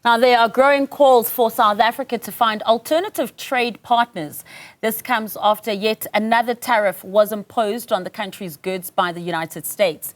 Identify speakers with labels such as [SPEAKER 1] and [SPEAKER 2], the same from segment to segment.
[SPEAKER 1] Now, there are growing calls for South Africa to find alternative trade partners. This comes after yet another tariff was imposed on the country's goods by the United States.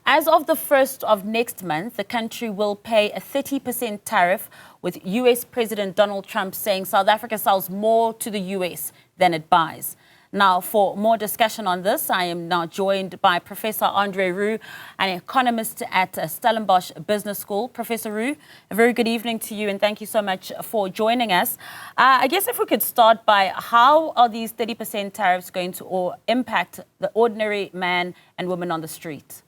[SPEAKER 1] As of the 1st of next month, the country will pay a 30% tariff, with US President Donald Trump saying South Africa sells more to the US than it buys. Now, for more discussion on this, I am now joined by Professor Andre Roux, an economist at Stellenbosch Business School. Professor Roux, a very good evening to you, and thank you so much for joining us. I guess if we could start by, how are these 30% tariffs going to impact the ordinary man and woman on the street?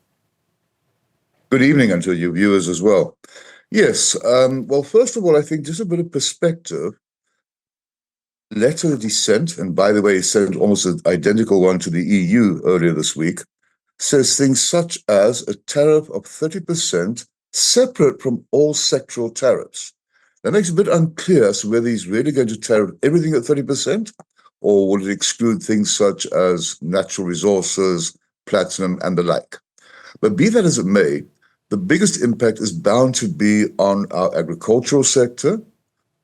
[SPEAKER 2] Good evening, and to your viewers as well. Yes, well, first of all, I think just a bit of perspective. Letter of dissent, and by the way, sent almost an identical one to the EU earlier this week, says things such as a tariff of 30% separate from all sectoral tariffs. That makes it a bit unclear as to whether he's really going to tariff everything at 30%, or will it exclude things such as natural resources, platinum, and the like. But be that as it may, the biggest impact is bound to be on our agricultural sector,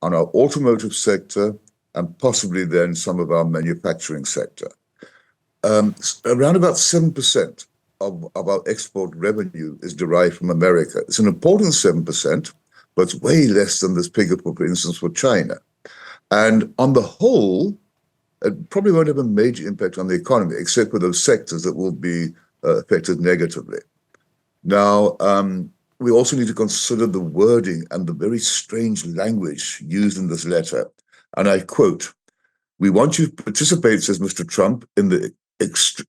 [SPEAKER 2] on our automotive sector, and possibly then some of our manufacturing sector. Around about 7% of our export revenue is derived from America. It's an important 7%, but it's way less than this figure, for instance, for China. And on the whole, it probably won't have a major impact on the economy, except for those sectors that will be affected negatively. Now, we also need to consider the wording and the very strange language used in this letter. And I quote, "We want you to participate," says Mr. Trump, "in the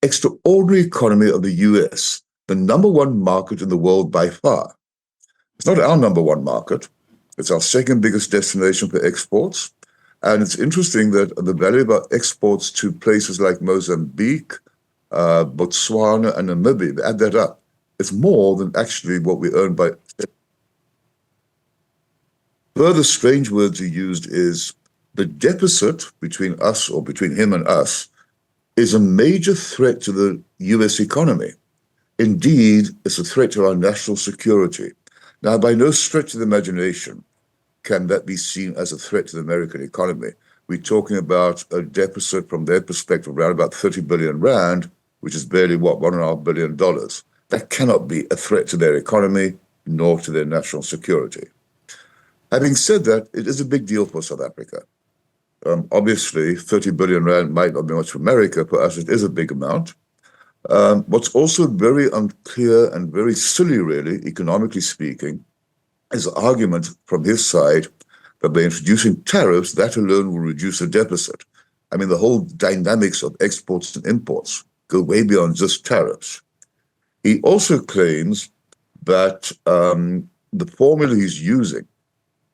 [SPEAKER 2] extraordinary economy of the US, the number one market in the world by far." It's not our number one market. It's our second biggest destination for exports. And it's interesting that the value of our exports to places like Mozambique, Botswana, and Namibia, add that up, it's more than actually what we earn by. Further strange words he used is, the deficit between us, or between him and us, is a major threat to the US economy. Indeed, it's a threat to our national security. Now, by no stretch of the imagination can that be seen as a threat to the American economy. We're talking about a deficit from their perspective around about 30 billion rand, which is barely, what, $1.5 billion. That cannot be a threat to their economy, nor to their national security. Having said that, it is a big deal for South Africa. Obviously, 30 billion rand might not be much for America. For us, it is a big amount. What's also very unclear and very silly, really, economically speaking, is the argument from his side that by introducing tariffs, that alone will reduce the deficit. I mean, the whole dynamics of exports and imports go way beyond just tariffs. He also claims that the formula he's using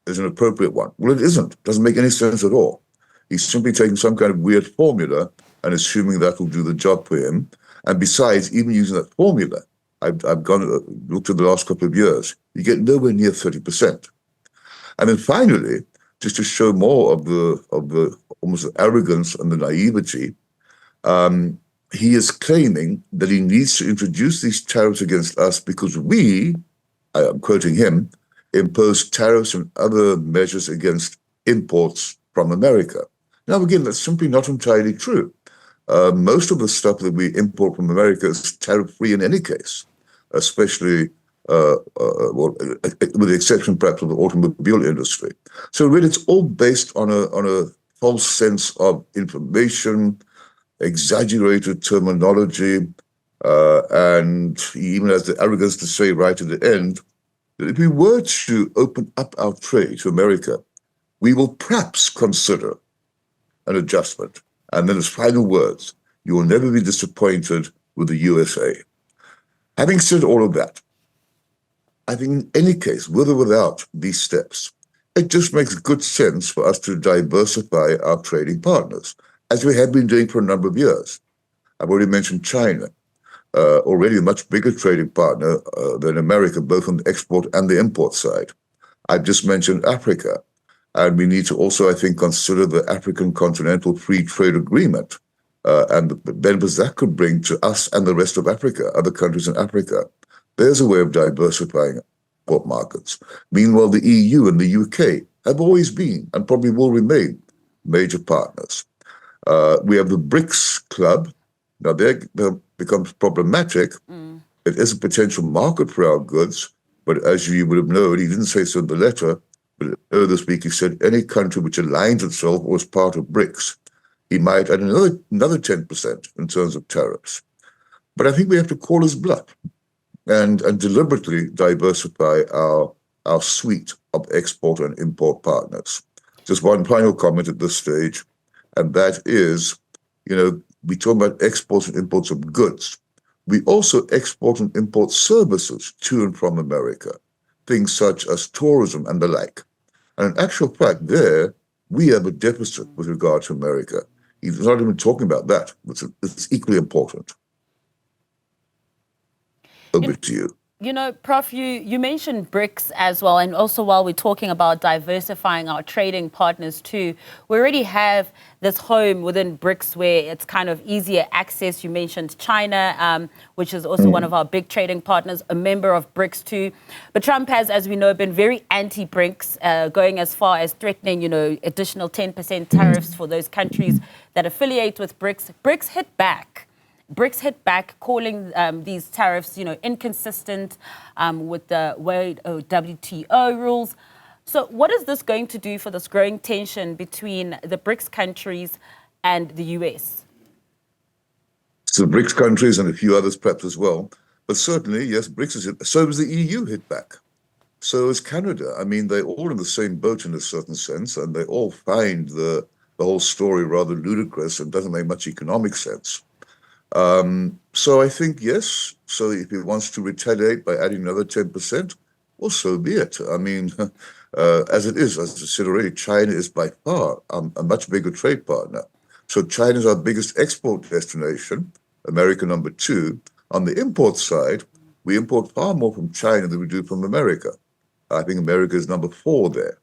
[SPEAKER 2] is an appropriate one. Well, it isn't. It doesn't make any sense at all. He's simply taking some kind of weird formula and assuming that will do the job for him. And besides, even using that formula, I've looked at the last couple of years, you get nowhere near 30%. And then finally, just to show more of the almost the arrogance and the naivety, he is claiming that he needs to introduce these tariffs against us because we, I am quoting him, impose tariffs and other measures against imports from America. Now, again, that's simply not entirely true. Most of the stuff that we import from America is tariff-free in any case, especially with the exception perhaps of the automobile industry. So really, it's all based on a false sense of information, exaggerated terminology, and he even has the arrogance to say right at the end that if we were to open up our trade to America, we will perhaps consider an adjustment. And then his final words, "You will never be disappointed with the USA." Having said all of that, I think in any case, with or without these steps, it just makes good sense for us to diversify our trading partners, as we have been doing for a number of years. I've already mentioned China, already a much bigger trading partner than America, both on the export and the import side. I've just mentioned Africa. And we need to also, I think, consider the African Continental Free Trade Agreement and the benefits that could bring to us and the rest of Africa, other countries in Africa. There's a way of diversifying export markets. Meanwhile, the EU and the UK have always been and probably will remain major partners. We have the BRICS club. Now, that becomes problematic. It is a potential market for our goods, but as you would have known, he didn't say so in the letter, but earlier this week he said any country which aligns itself or is part of BRICS, he might add another 10% in terms of tariffs. But I think we have to call his bluff and deliberately diversify our suite of export and import partners. Just one final comment at this stage, and that is, we talk about exports and imports of goods. We also export and import services to and from America, things such as tourism and the like. And in actual fact, there, we have a deficit with regard to America. He's not even talking about that. It's equally important. Over to you.
[SPEAKER 1] Prof, you mentioned BRICS as well, and also while we're talking about diversifying our trading partners too, we already have this home within BRICS where it's kind of easier access. You mentioned China, which is also one of our big trading partners, a member of BRICS too. But Trump has, as we know, been very anti-BRICS, going as far as threatening, additional 10% tariffs for those countries that affiliate with BRICS. BRICS hit back, calling these tariffs, inconsistent with the WTO rules. So what is this going to do for this growing tension between the BRICS countries and the US?
[SPEAKER 2] So BRICS countries and a few others perhaps as well. But certainly, yes, BRICS is so is the EU hit back. So is Canada. I mean, they're all in the same boat in a certain sense, and they all find the whole story rather ludicrous and doesn't make much economic sense. So I think, yes, so if he wants to retaliate by adding another 10%, well, so be it. I mean, as it is, as I said already, China is by far a much bigger trade partner. So China is our biggest export destination, America number 2. On the import side, we import far more from China than we do from America. I think America is number 4 there.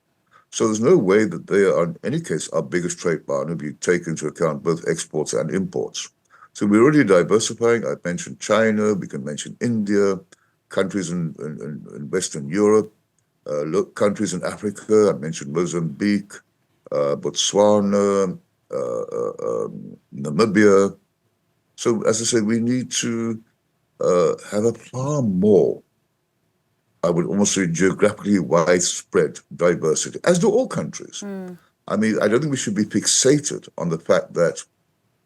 [SPEAKER 2] So there's no way that they are, in any case, our biggest trade partner if you take into account both exports and imports. So we're already diversifying. I've mentioned China. We can mention India, countries in Western Europe, countries in Africa. I mentioned Mozambique, Botswana, Namibia. So as I say, we need to have a far more, I would almost say, geographically widespread diversity, as do all countries. I mean, I don't think we should be fixated on the fact that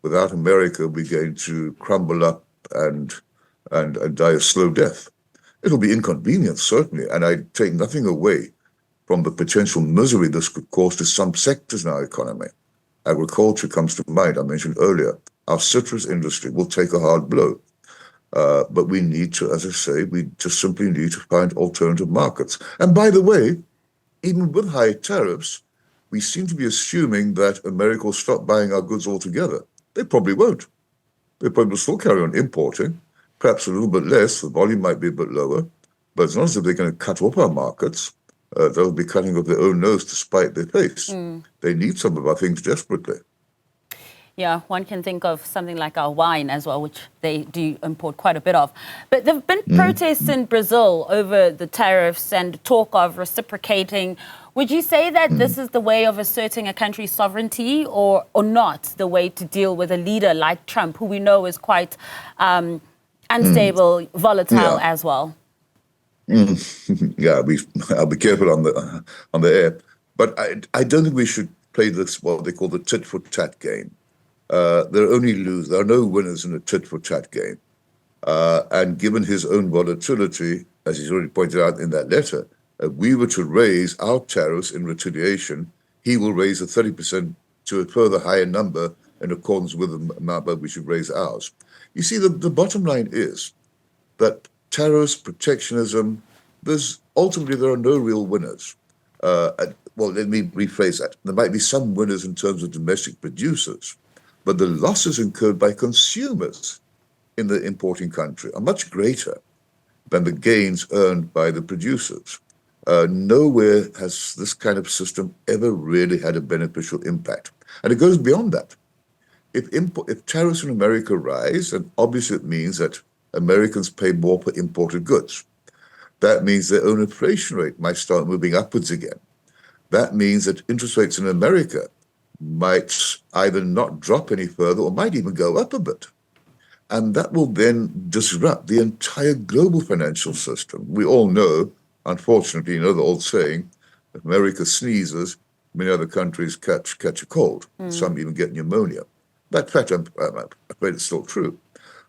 [SPEAKER 2] without America, we're going to crumble up and die a slow death. It'll be inconvenient, certainly, and I take nothing away from the potential misery this could cause to some sectors in our economy. Agriculture comes to mind, I mentioned earlier. Our citrus industry will take a hard blow. But we need to, as I say, we just simply need to find alternative markets. And by the way, even with high tariffs, we seem to be assuming that America will stop buying our goods altogether. They probably won't. They probably will still carry on importing, perhaps a little bit less. The volume might be a bit lower, but it's not as if they're going to cut off our markets. They'll be cutting off their own nose to spite their face. They need some of our things desperately.
[SPEAKER 1] Yeah, one can think of something like our wine as well, which they do import quite a bit of. But there have been protests in Brazil over the tariffs and talk of reciprocating. Would you say that this is the way of asserting a country's sovereignty or not the way to deal with a leader like Trump, who we know is quite unstable, volatile as well?
[SPEAKER 2] Yeah, I'll be careful on the air. But I don't think we should play this, what they call the tit-for-tat game. There are only losers. There are no winners in a tit-for-tat game. And given his own volatility, as he's already pointed out in that letter, if we were to raise our tariffs in retaliation, he will raise the 30% to a further higher number in accordance with the amount that we should raise ours. You see, the bottom line is that tariffs, protectionism, ultimately there are no real winners. Well, let me rephrase that. There might be some winners in terms of domestic producers, but the losses incurred by consumers in the importing country are much greater than the gains earned by the producers. Nowhere has this kind of system ever really had a beneficial impact. And it goes beyond that. If tariffs in America rise, then obviously it means that Americans pay more for imported goods. That means their own inflation rate might start moving upwards again. That means that interest rates in America might either not drop any further or might even go up a bit. And that will then disrupt the entire global financial system. We all know, unfortunately, you know the old saying, if America sneezes, many other countries catch a cold. Some even get pneumonia. That fact, I'm afraid it's still true.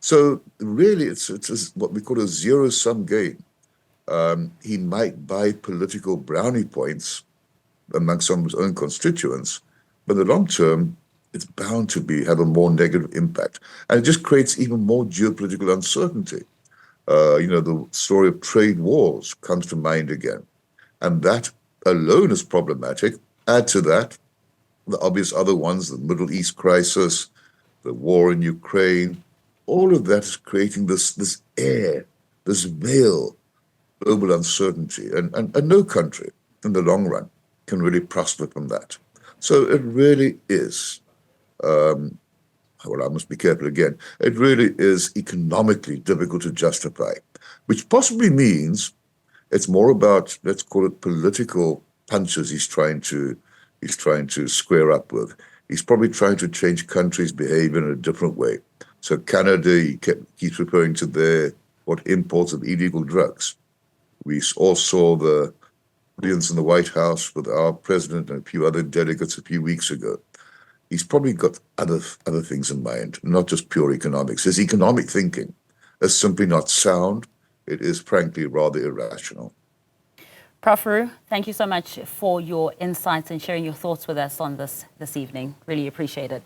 [SPEAKER 2] So really, it's what we call a zero-sum game. He might buy political brownie points among some of his own constituents, but in the long term, it's bound to have a more negative impact. And it just creates even more geopolitical uncertainty. The story of trade wars comes to mind again. And that alone is problematic. Add to that the obvious other ones, the Middle East crisis, the war in Ukraine. All of that is creating this air, this veil, global uncertainty. And no country in the long run can really prosper from that. So it really is, I must be careful again, it really is economically difficult to justify, which possibly means it's more about, let's call it political punches he's trying to square up with. He's probably trying to change countries' behavior in a different way. So Canada, he keeps referring to what imports of illegal drugs. We all saw the audience in the White House with our president and a few other delegates a few weeks ago. He's probably got other things in mind, not just pure economics. His economic thinking is simply not sound. It is, frankly, rather irrational.
[SPEAKER 1] Prof. Roux, thank you so much for your insights and sharing your thoughts with us on this evening. Really appreciate it.